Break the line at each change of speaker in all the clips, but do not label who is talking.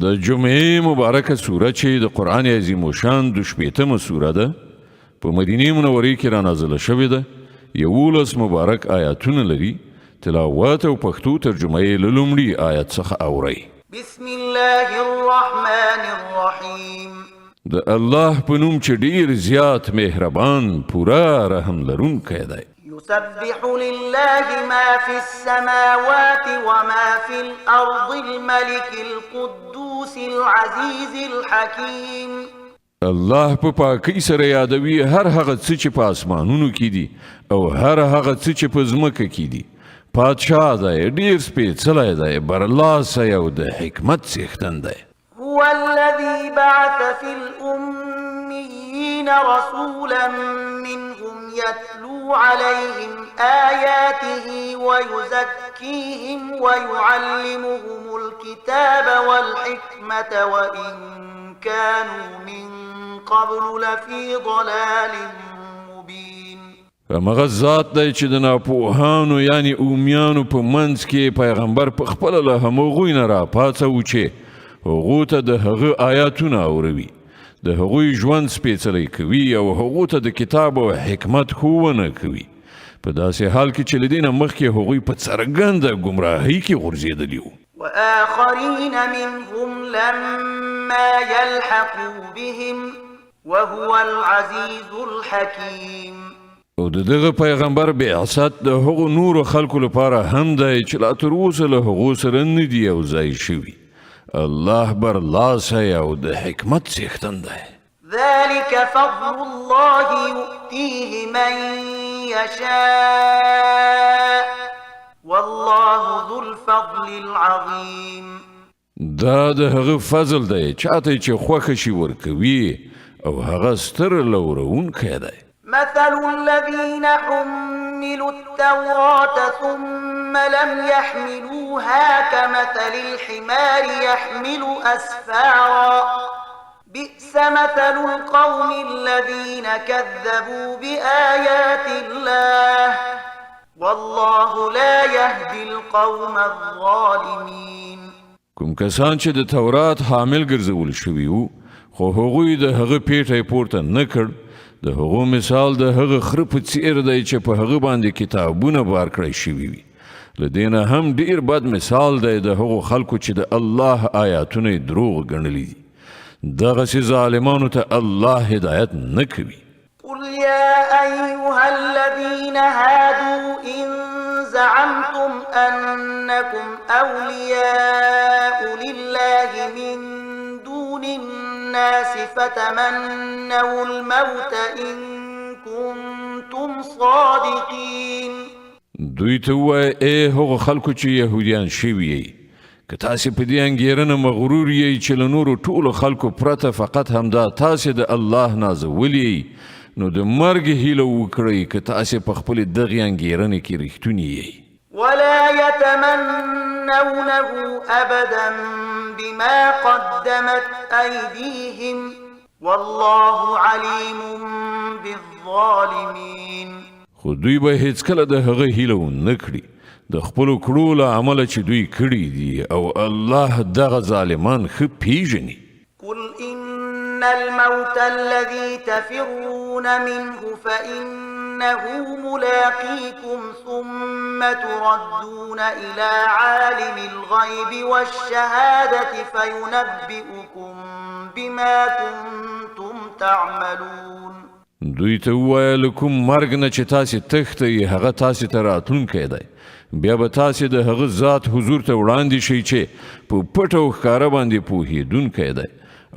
د جمعې مبارکه سوره چې د قرآن عظیم الشان 14مه سوره ده په مدینه منورې کې را نازله شوې ده. 11 مبارک آیاتونه لري. تلاوت او پښتو ترجمه یې له لومړي آیت څخه اورئ.
بسم الله الرحمن الرحیم.
د الله په نوم چې ډیر زیات مهربان پورا رحم لرونکی دی.
يسبح لله ما في السماوات وما في الأرض الملك القدوس العزيز الحكيم.
الله په پاکی سره یادوي هر هغه څه چې په اسمانونو کې دي او هر هغه څه چې په ځمکه کې دي. پادشاه دی، ډیر سپېڅلی دی، برلاسی او د حکمت څښتن دی.
هو الذي بعث في الأميين رسولا منهم يتلو عليهم آياته ويزكيهم ويعلمهم الكتاب والحكمة وإن كانوا من قبل لفي ضلال مبين.
همغه ذات دی چې د ناپوهانو یعنی اومیانو په منځ کې پیغمبر په خپله له همغوی نه راپاڅوي چې هغو ته د هغه آیاتونه اوروي، د هغوی ژوند سپېڅلی کوي او هغو ته د کتاب او حکمت ښوونه کوي، په داسې حال کې چې له دې نه مخکې هغوی په څرګنده ګمراهۍ کې غورځېدلي وو.
وآخرين منهم لما يلحقوا بهم وهو العزيز الحكيم.
او د دغه پیغمبر بعثت د هغو نورو خلکو لپاره هم دی چې لا تر اوسه له هغو سره نه دي یو ځای شوي. الله برلاسی او د حکمت څښتن دی.
ذلك فضل الله يؤتيه من يشاء والله ذو الفضل العظيم.
دا د هغه فضل دی چاته چې خوښه شي ورکوي او هغه ستر لورونکی دی.
مثل الذين حملوا التوراة ثم لم يحملوها كمثل الحمار يحمل أسفارا بئس مثل القوم الذين كذبوا بآيات الله والله لا يهدي القوم الظالمين.
کوم کسان چې د تورات حامل ګرځول شوي وو خو هغوی د هغه پیټی پورته نه کړ، د هغو مثال د هغه خره په څیر دی چې په هغه باندې کتابونه بار کړی شوي وي. له دې نه هم ډیر بد مثال دی د هغو خلکو چې د الله آیاتونه یې دروغ ګڼلي دي. دغسې ظالمانو ته الله هدایت نه کوي.
قل يا أيها الذين هادوا إن زعمتم أنكم أولياء لله من دون الناس فتمنوا الموت إن كنتم صادقين.
دوی ته ووایه ای هغو خلکو چې یهودیان شوي یې، که تاسې په دې انګېرنه مغرور یې چې له نورو ټولو خلکو پرته فقط همدا تاسې د الله نازولي یې، نو د مرګ هیله وکړئ که تاسې په خپلې دغې انګېرنې کې رښتوني یې.
ولا يتمنونه أبدا بما قدمت أيديهم والله عليم بالظالمين.
خو دوی به هیڅکله د هغه هیله ونه کړي د خپلو کړو له عمله چې دوی کړي دي او الله دغه ظالمان ښه پیژني.
قل إن الموت الذي تفرون منه فإنه ملاقيكم ثم تردون إلى عالم الغيب والشهادة فينبئكم بما كنتم تعملون.
دوی ته ووایه له کوم مرګ نه چې تاسې تښتئ هغه تاسې ته راتلونکی دی، بیا به تاسې د هغه ذات حضور ته وړاندې شئ چې په پټ او ښکاره باندې پوهېدونکی دی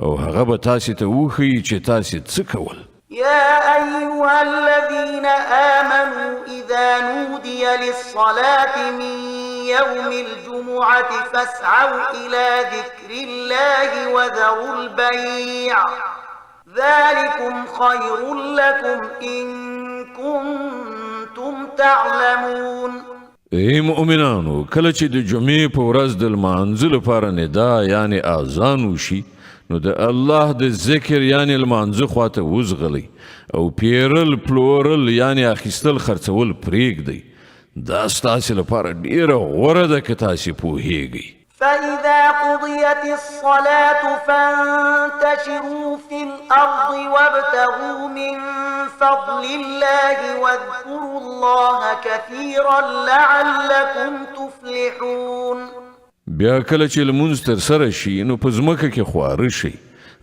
او هغه به تاسې ته وښیي چې تاسې څه کول.
يا أيها الذين آمنوا إذا نودي للصلاة من يوم الجمعة فاسعوا إلى ذكر الله وذروا البيع ذلكم خير لكم إن كنتم تعلمون.
ای مؤمنانو، کله چې د جمعې په ورځ د لمانځه لپاره ندا یعنی اذان وشي نو د الله د ذکر یعنی لمانځه خواته وزغلی او پیرل پلورل یعنی اخیستل خرڅول پرېږدئ. دا ستاسې لپاره ډیره غوره ده که تاسې پوهیږئ.
فإذا قضيت الصلاة فانتشروا في الأرض وابتغوا من فضل الله واذكروا الله كثيرا لعلكم تفلحون.
بیا کله چې لمونځ ترسره شي نو په ځمکه کې خواره شي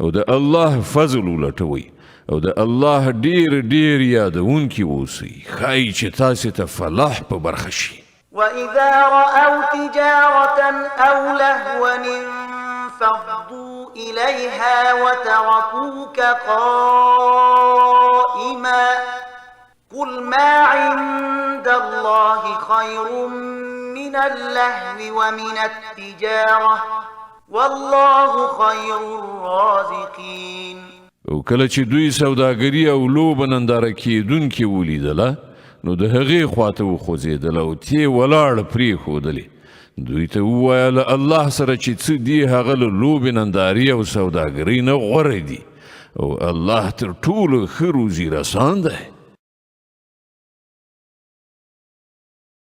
او د الله فضل ولټوئ او د الله ډیر ډیر یادونکي اوسئ، ښایي چې تاسې ته فلاح په برخه شي.
وإذا رأوا تجارة أو لهوا انفضوا إليها وتركوك قائما قل ما عند الله خير من اللهو ومن التجارة والله خير الرازقين.
او کله چې دوی سوداګري او لوبه ننداره کیدونکي ولیدله نو د هغې خواته وخوځېدل او تې ولاړ پرېښودلې. دوی ته وویل الله سره چې څه دي هغه له لوبې نندارې او سوداګرۍ نه غوره دي او الله تر ټولو ښه روزي رسان دی.